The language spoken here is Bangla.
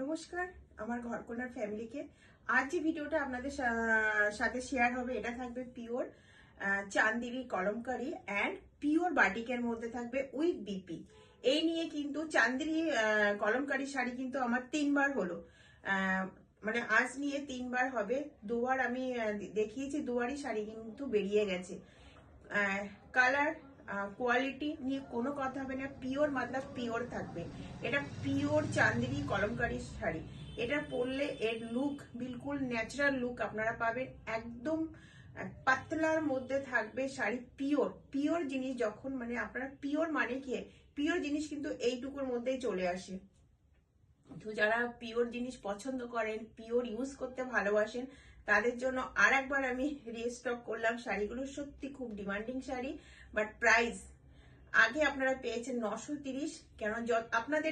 নমস্কার আমার ঘরকন্যার ফ্যামিলিকে। আজ যে ভিডিওটা আপনাদের সাথে শেয়ার হবে এটা থাকবে pure Chanderi kalamkari and pure বাটিকের মধ্যে থাকবে উইথ বিপি। এই নিয়ে কিন্তু চান্দেরি কলমকারি শাড়ি কিন্তু আমার 3বার হলো, মানে আজ নিয়ে 3বার হবে। দুবার আমি দেখিয়েছি, দুবারই শাড়ি কিন্তু বেরিয়ে গেছে। কালার কোয়ালিটি নিয়ে কোনো কথা হবে না, পিওর মতলব পিওর থাকবে। এটা পিওর চান্দেরি কলমকারি শাড়ি। এটা পরলে এর লুক বিলকুল ন্যাচারাল লুক আপনারা পাবেন। একদম পাতলার মধ্যে থাকবে শাড়ি। পিওর পিওর জিনিস যখন মানে আপনারা পিওর মানে কি, পিওর জিনিস কিন্তু এইটুকুর মধ্যেই চলে আসে। তো যারা পিওর জিনিস পছন্দ করেন, পিওর ইউজ করতে ভালোবাসেন, তাদের জন্য আর একবার আমি রিস্টক করলাম। শাড়িগুলো সত্যি খুব ডিমান্ডিং শাড়ি, বাট প্রাইস আগে আপনারা পেয়েছেন 930। কেন আপনাদের